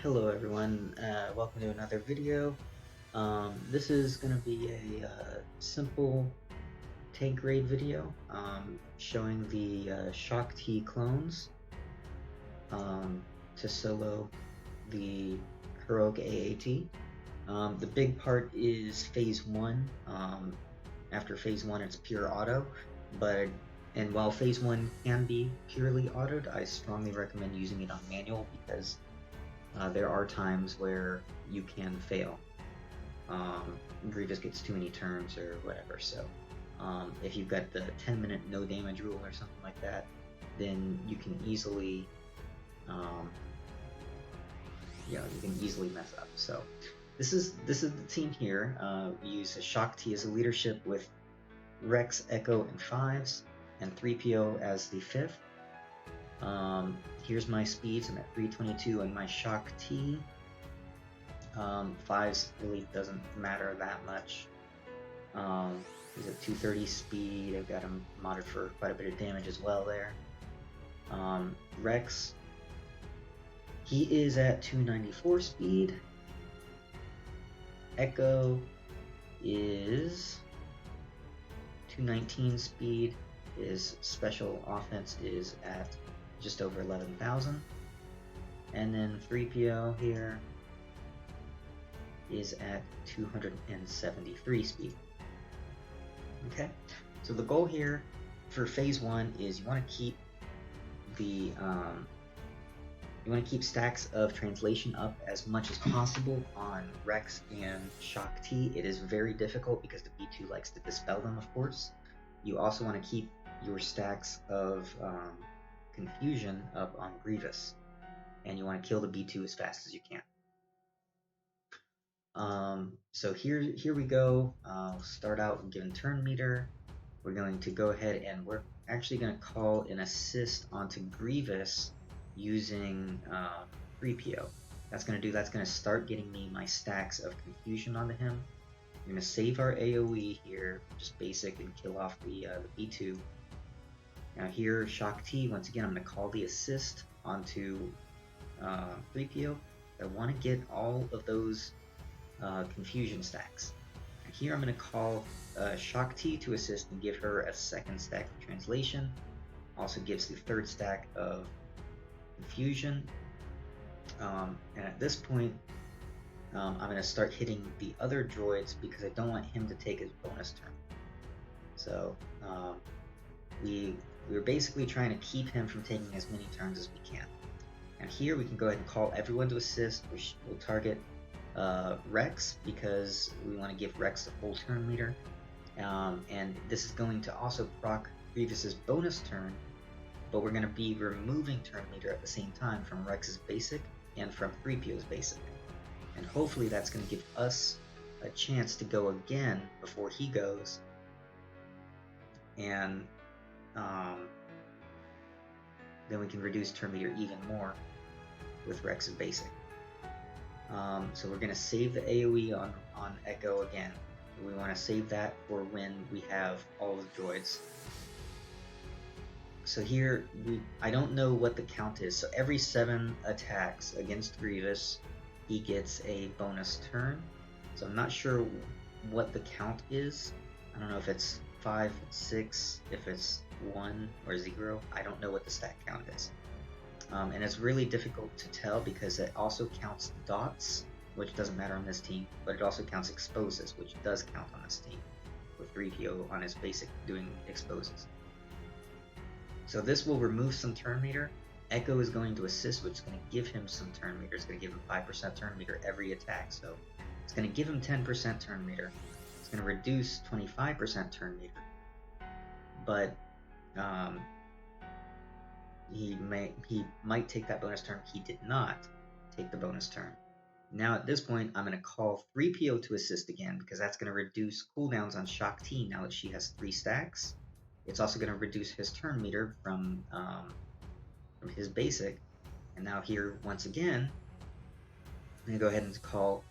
Hello everyone, welcome to another video. This is going to be a simple tank grade video showing the Shaak Ti clones to solo the heroic AAT. The big part is phase 1. After phase 1 it's pure auto, and while phase 1 can be purely autoed, I strongly recommend using it on manual because there are times where you can fail. Grievous gets too many turns or whatever, so if you've got the 10-minute no damage rule or something like that, then you can easily you can easily mess up. So this is the team here. We use a Shaak Ti as a leadership with Rex, Echo, and 5s, and 3PO as the 5th. Here's my speeds. I'm at 322 and my Shaak Ti. 5s really doesn't matter that much. He's at 230 speed. I've got him modded for quite a bit of damage as well there. Rex, he is at 294 speed. Echo is 219 speed. His special offense is at just over 11,000. And then 3PO here is at 273 speed. Okay, so the goal here for phase 1 is you want to keep the stacks of translation up as much as possible on Rex and Shaak Ti. It is very difficult because the B2 likes to dispel them, of course. You also want to keep your stacks of confusion up on Grievous, and you want to kill the B2 as fast as you can. So here we go. I'll start out given turn meter. We're going to go ahead and we're actually going to call an assist onto Grievous using 3PO. That's going to start getting me my stacks of confusion onto him. I'm going to save our AoE here, just basic, and kill off the B2. Now here, Shaak Ti, once again, I'm going to call the assist onto 3PO. I want to get all of those confusion stacks. And here I'm going to call Shaak Ti to assist and give her a second stack of translation. Also gives the third stack of confusion. And at this point, I'm going to start hitting the other droids because I don't want him to take his bonus turn. So we're basically trying to keep him from taking as many turns as we can. And here we can go ahead and call everyone to assist. We'll target Rex because we want to give Rex the full turn meter. And this is going to also proc Grievous's bonus turn, but we're going to be removing turn meter at the same time from Rex's basic and from 3PO's basic. And hopefully that's going to give us a chance to go again before he goes, and then we can reduce turn meter even more with Rex's basic. So we're going to save the AoE on Echo again. We want to save that for when we have all the droids. So here, I don't know what the count is. So every 7 attacks against Grievous, he gets a bonus turn. So I'm not sure what the count is. I don't know if it's 5, 6, if it's 1 or 0. I don't know what the stat count is. And it's really difficult to tell because it also counts dots, which doesn't matter on this team, but it also counts exposes, which does count on this team, with 3PO on his basic doing exposes. So this will remove some turn meter. Echo is going to assist, which is going to give him some turn meter. It's going to give him 5% turn meter every attack. So it's going to give him 10% turn meter. It's going to reduce 25% turn meter. But he might take that bonus turn. He did not take the bonus turn. Now at this point, I'm going to call 3PO to assist again because that's going to reduce cooldowns on Shaak Ti now that she has 3 stacks. It's also going to reduce his turn meter from his basic. And now here, once again, I'm going to go ahead and call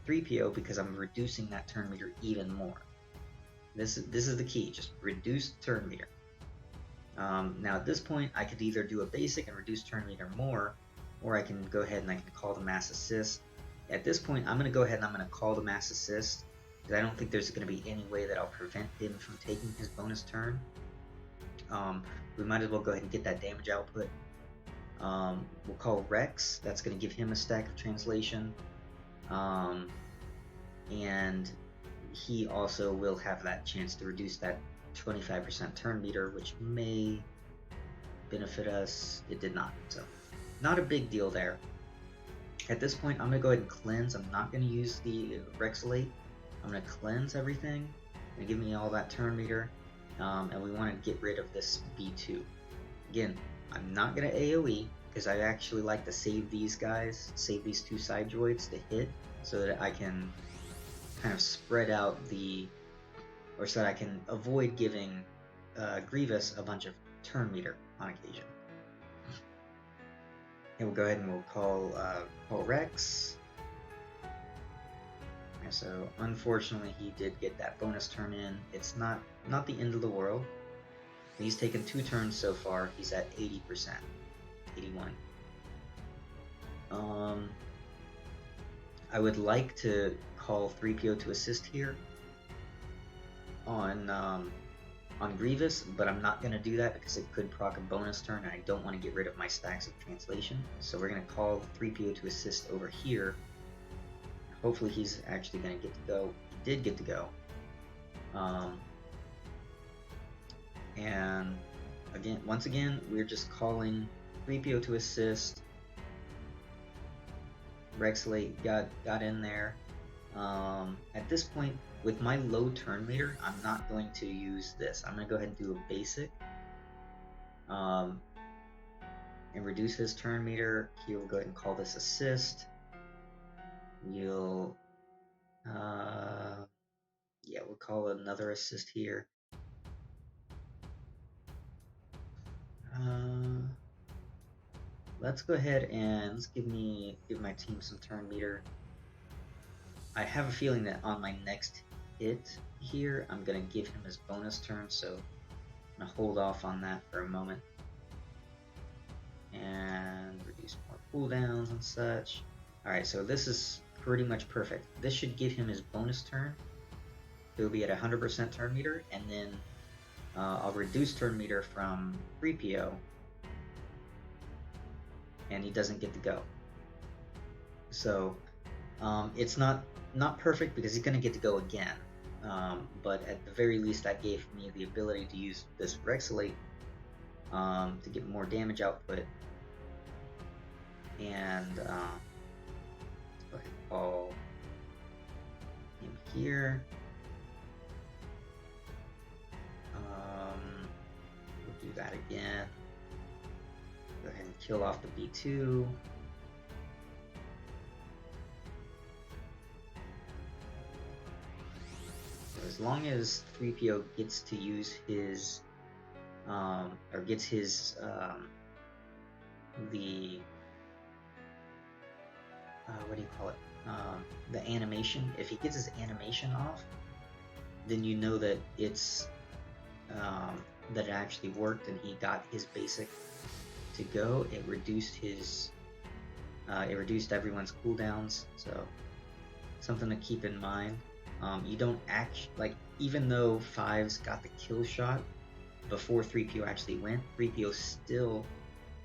3PO because I'm reducing that turn meter even more. This is the key, just reduce turn meter. Now at this point, I could either do a basic and reduce turn meter more, or I can go ahead and I can call the mass assist. At this point, I'm going to go ahead and I'm going to call the mass assist, because I don't think there's going to be any way that I'll prevent him from taking his bonus turn. We might as well go ahead and get that damage output. We'll call Rex. That's going to give him a stack of translation. And he also will have that chance to reduce that 25% turn meter, which may benefit us. It did not, so not a big deal there. At this point, I'm going to go ahead and cleanse. I'm not going to use the Rexolate. I'm going to cleanse everything and give me all that turn meter. And we want to get rid of this B2. Again, I'm not going to AoE because I actually like to save these guys, save these two side droids to hit, so that I can kind of spread out or so that I can avoid giving Grievous a bunch of turn meter on occasion. And we'll go ahead and we'll call Rex. And so unfortunately he did get that bonus turn in. It's not the end of the world. He's taken 2 turns so far. He's at 80%, 81. I would like to call 3PO to assist here on Grievous, but I'm not going to do that because it could proc a bonus turn, and I don't want to get rid of my stacks of translation. So we're going to call 3PO to assist over here. Hopefully he's actually going to get to go. He did get to go. And once again, we're just calling 3PO to assist. Rexolate got in there. At this point, with my low turn meter, I'm not going to use this. I'm going to go ahead and do a basic. And reduce his turn meter. Here we'll go ahead and call this assist. We'll call another assist here. Let's go ahead and let's give my team some turn meter. I have a feeling that on my next hit here, I'm gonna give him his bonus turn, so I'm gonna hold off on that for a moment and reduce more cooldowns and such. Alright, so this is pretty much perfect. This should give him his bonus turn. He'll be at 100% turn meter, and then I'll reduce turn meter from 3PO, and he doesn't get to go. So it's not perfect because he's going to get to go again, but at the very least that gave me the ability to use this Rexolate to get more damage output. And go ahead and call him here. We'll do that again. Go ahead and kill off the B2. So as long as 3PO gets to use his, or gets his, what do you call it? The animation. If he gets his animation off, then you know that it's, that it actually worked and he got his basic to go. It reduced everyone's cooldowns, so something to keep in mind. You don't even though Fives got the kill shot before 3PO actually went, 3PO still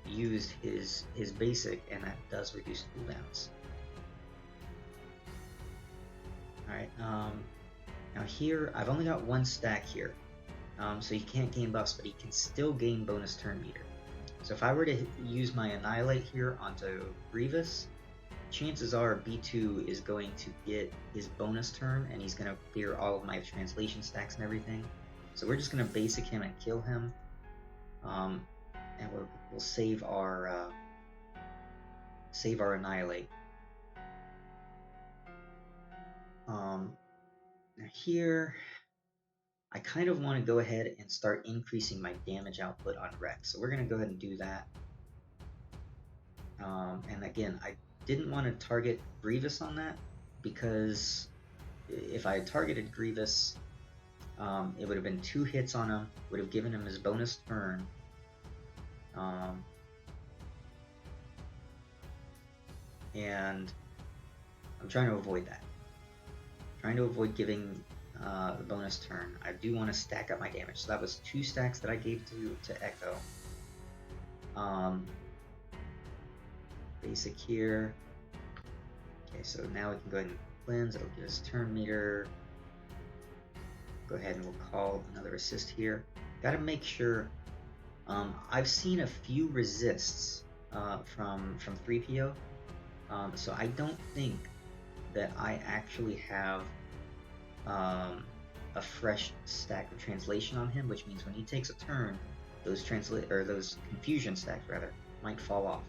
used his basic, and that does reduce cooldowns. Alright, now here, I've only got 1 stack here, so he can't gain buffs, but he can still gain bonus turn meter. So if I were to use my Annihilate here onto Grievous, chances are B2 is going to get his bonus turn, and he's going to clear all of my translation stacks and everything. So we're just going to basic him and kill him, and we'll save our Annihilate. Now here, I kind of want to go ahead and start increasing my damage output on Rex. So we're going to go ahead and do that. And again, I didn't want to target Grievous on that, because if I had targeted Grievous, it would have been 2 hits on him, would have given him his bonus turn, and I'm trying to avoid that. Trying to avoid giving the bonus turn. I do want to stack up my damage. So that was 2 stacks that I gave to Echo. Basic here. Okay, so now we can go ahead and cleanse. It'll give us turn meter. Go ahead and we'll call another assist here. Got to make sure. I've seen a few resists from 3PO, so I don't think that I actually have a fresh stack of translation on him, which means when he takes a turn, those confusion stacks rather might fall off.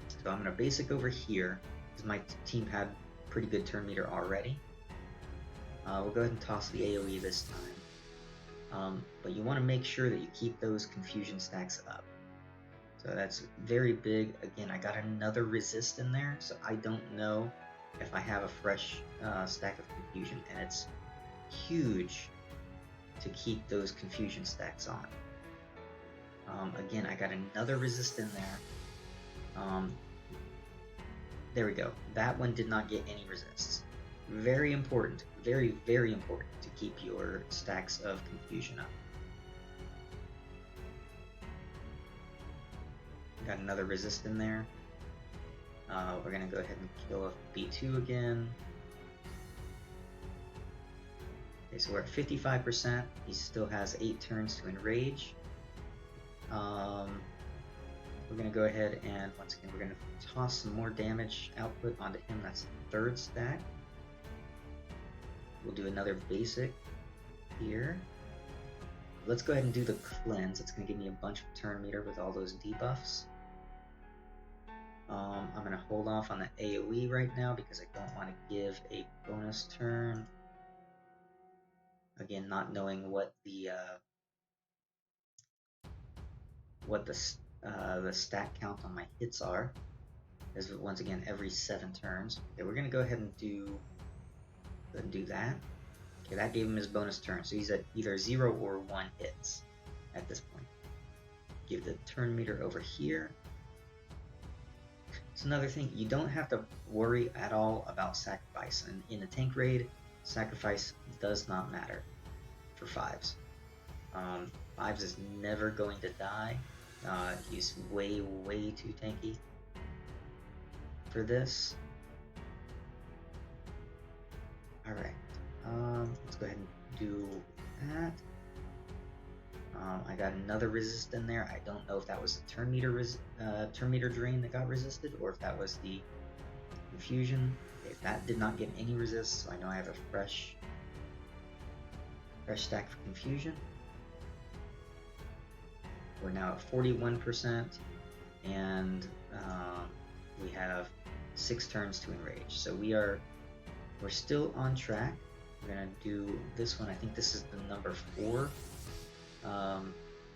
So I'm gonna basic over here because my team had pretty good turn meter already. We'll go ahead and toss the AoE this time, but you want to make sure that you keep those confusion stacks up. So that's very big. Again, I got another resist in there, so I don't know if I have a fresh stack of confusion, and it's huge to keep those confusion stacks on. Again, I got another resist in there. There we go. That one did not get any resists. Very important, very, very important to keep your stacks of confusion up. Got another resist in there. We're going to go ahead and kill a B2 again. Okay, so we're at 55%. He still has 8 turns to enrage. We're going to go ahead and, once again, we're going to toss some more damage output onto him. That's the 3rd stack. We'll do another basic here. Let's go ahead and do the cleanse. It's going to give me a bunch of turn meter with all those debuffs. I'm going to hold off on the AoE right now because I don't want to give a bonus turn. Again, not knowing what the stat count on my hits are. Is once again every 7 turns. Okay, we're going to go ahead and do that. Okay, that gave him his bonus turn, so he's at either 0 or 1 hits at this point. Give the turn meter over here. It's another thing, you don't have to worry at all about sacrifice. And in a tank raid, sacrifice does not matter for 5s. 5s is never going to die. He's way, way too tanky for this. Alright, let's go ahead and do that. I got another resist in there. I don't know if that was the turn meter drain that got resisted, or if that was the confusion. Okay, that did not get any resist, so I know I have a fresh stack of confusion. We're now at 41%, and we have 6 turns to enrage. So we're still on track. We're gonna do this one. I think this is the number 4.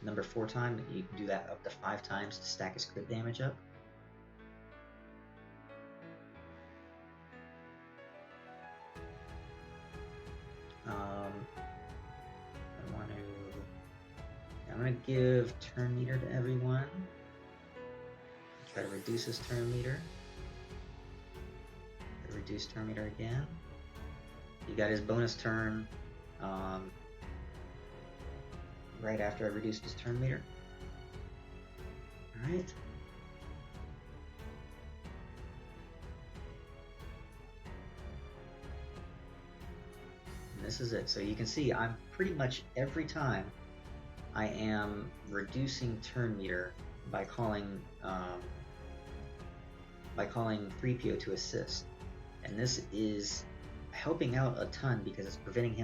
Number 4 time. You can do that up to 5 times to stack his crit damage up. I'm gonna give turn meter to everyone. Try to reduce his turn meter. Reduce turn meter again. He got his bonus turn right after I reduced his turn meter. Alright. And this is it. So you can see I'm pretty much every time I am reducing turn meter by calling 3PO to assist. And this is helping out a ton because it's preventing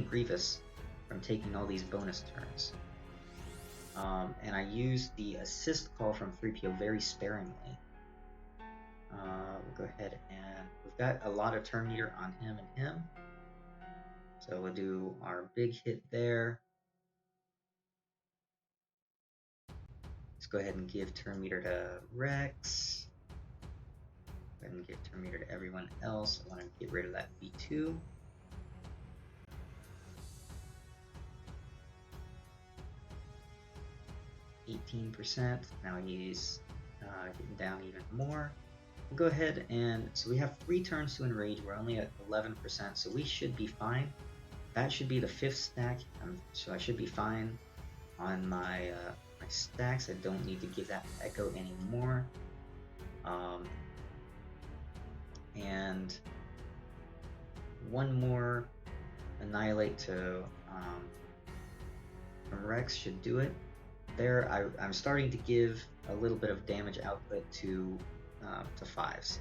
Grievous from taking all these bonus turns. And I use the assist call from 3PO very sparingly. We'll go ahead and we've got a lot of turn meter on him and him. So we'll do our big hit there. Let's go ahead and give turn meter to Rex. Go ahead and give turn meter to everyone else. I want to get rid of that V2. %. Now he's getting down even more. We'll go ahead and, so we have 3 turns to enrage, we're only at 11%, so we should be fine. That should be the 5th stack, so I should be fine on my, my stacks. I don't need to give that echo anymore. And one more annihilate to from Rex should do it. There, I'm starting to give a little bit of damage output to 5s.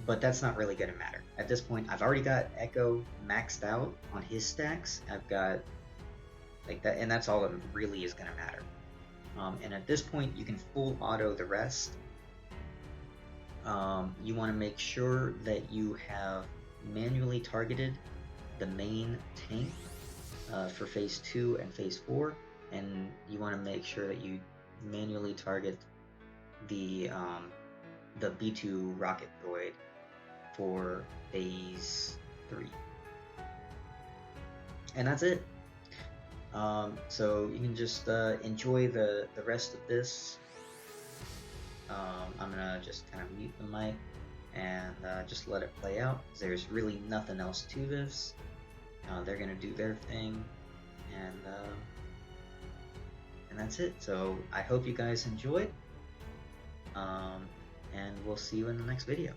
But that's not really going to matter. At this point, I've already got Echo maxed out on his stacks. I've got like that, and that's all that really is going to matter. And at this point, you can full auto the rest. You want to make sure that you have manually targeted the main tank for phase 2 and phase 4, and you want to make sure that you manually target the B2 rocket droid for phase 3. And that's it. So you can just enjoy the rest of this. I'm gonna just kind of mute the mic and just let it play out. There's really nothing else to this. They're gonna do their thing, and that's it. So I hope you guys enjoyed, and we'll see you in the next video.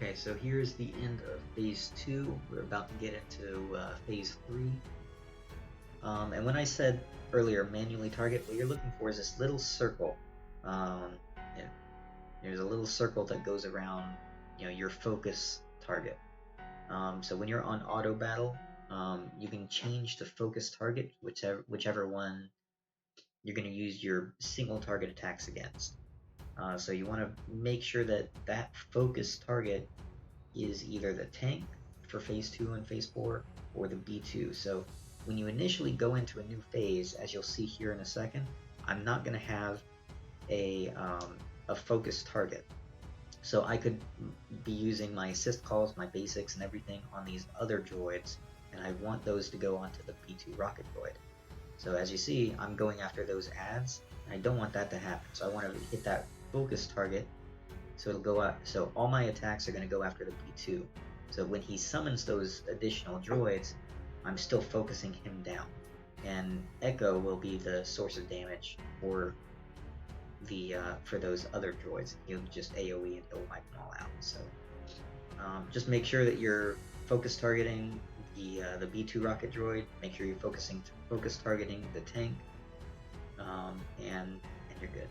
Okay, so here's the end of phase 2. We're about to get into phase 3. And when I said earlier manually target, what you're looking for is this little circle. There's a little circle that goes around, your focus target. So when you're on auto battle, you can change the focus target, whichever one you're going to use your single target attacks against. So you want to make sure that that focus target is either the tank for phase 2 and phase 4 or the B2. So when you initially go into a new phase, as you'll see here in a second, I'm not going to have a focused target. So I could be using my assist calls, my basics, and everything on these other droids, and I want those to go onto the B2 rocket droid. So as you see, I'm going after those ads, and I don't want that to happen. So I want to hit that focus target, so it'll go out. So all my attacks are going to go after the B2. So when he summons those additional droids, I'm still focusing him down, and Echo will be the source of damage for those other droids. He'll just AoE and he'll wipe them all out. So just make sure that you're focus targeting the B2 rocket droid. Make sure you're focus targeting the tank, and you're good.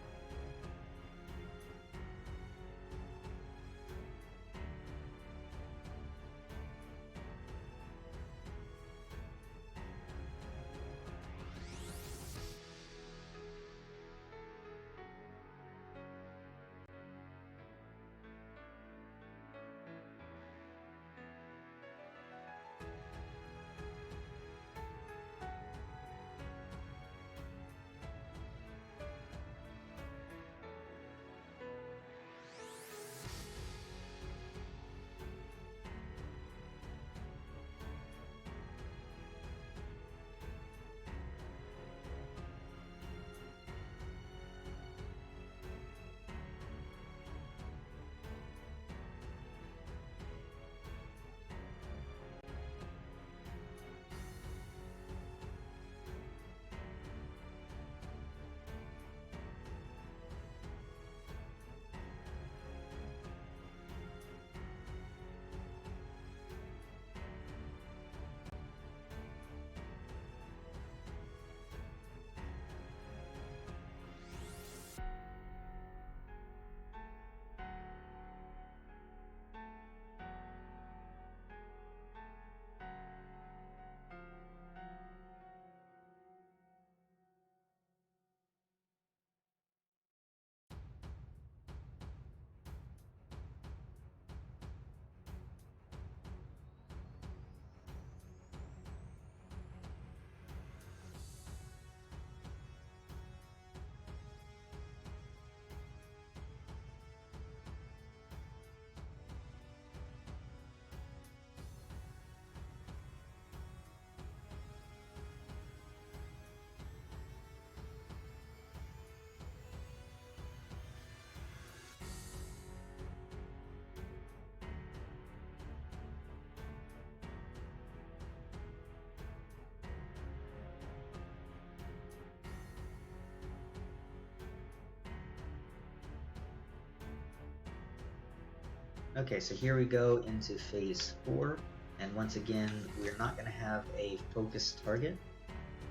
Okay, so here we go into phase 4, and once again, we're not going to have a focused target.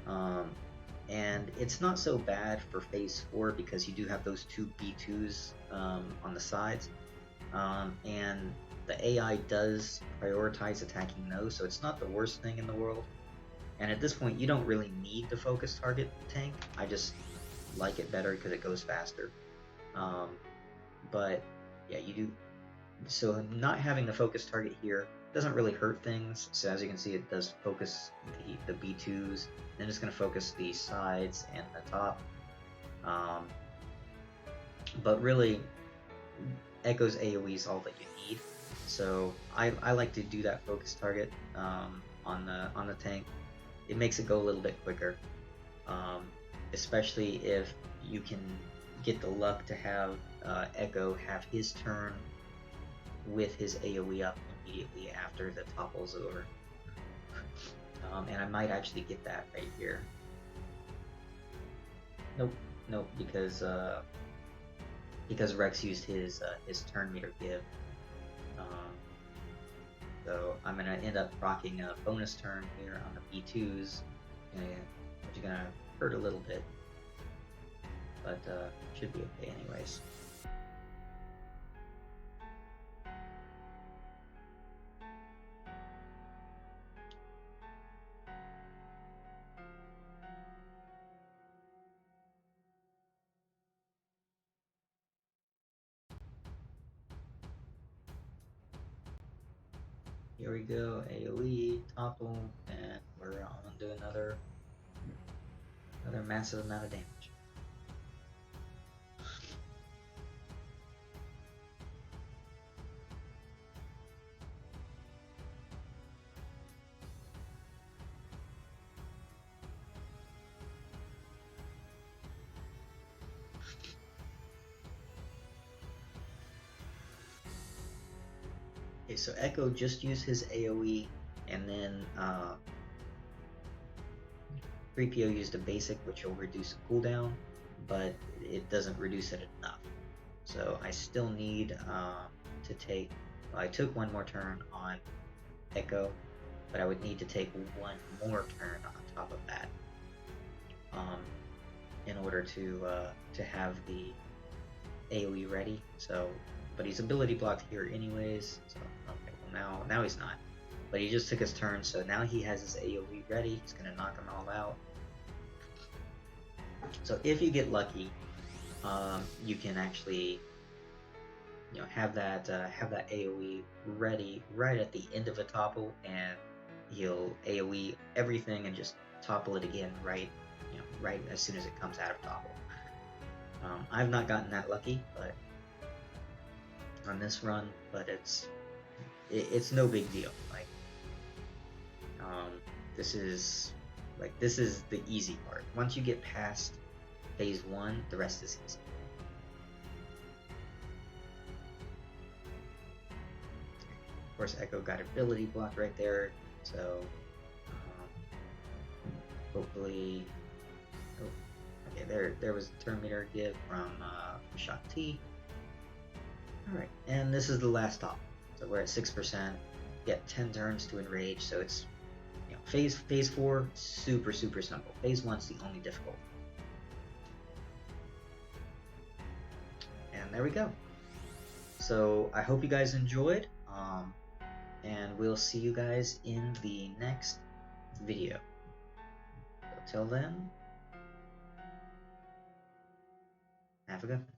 And it's not so bad for phase 4 because you do have those two B2s on the sides, and the AI does prioritize attacking those, so it's not the worst thing in the world. And at this point, you don't really need the focus target tank. I just like it better because it goes faster. But yeah, you do. So not having the focus target here doesn't really hurt things. So as you can see, it does focus the B2s. Then it's going to focus the sides and the top. But really, Echo's AoE is all that you need. So I like to do that focus target on the tank. It makes it go a little bit quicker, especially if you can get the luck to have Echo have his turn with his AoE up immediately after the topple's over. And I might actually get that right here. Nope, because Rex used his turn meter give. So I'm gonna end up rocking a bonus turn here on the B2s, which is gonna hurt a little bit, but should be okay anyways. Here we go, AoE, topple, and we're on to another massive amount of damage. Okay, so Echo just used his AoE, and then 3PO used a basic, which will reduce the cooldown, but it doesn't reduce it enough. So I still need to take. Well, I took one more turn on Echo, but I would need to take one more turn on top of that in order to have the AoE ready. So, but he's ability blocked here anyways. So okay, well now he's not. But he just took his turn, so now he has his AoE ready. He's gonna knock them all out. So if you get lucky, you can actually, have that AoE ready right at the end of a topple, and he'll AoE everything and just topple it again right as soon as it comes out of topple. I've not gotten that lucky, but on this run, but it's no big deal. Like, this is the easy part. Once you get past phase 1, the rest is easy. Of course, Echo got ability blocked right there, so hopefully. Oh, okay, there was a turn meter give from Shaak Ti. All right, and this is the last top. So we're at 6%. Get 10 turns to enrage, so it's phase 4 super simple. Phase 1's the only difficult. And there we go. So I hope you guys enjoyed, and we'll see you guys in the next video. So till then, have a good one.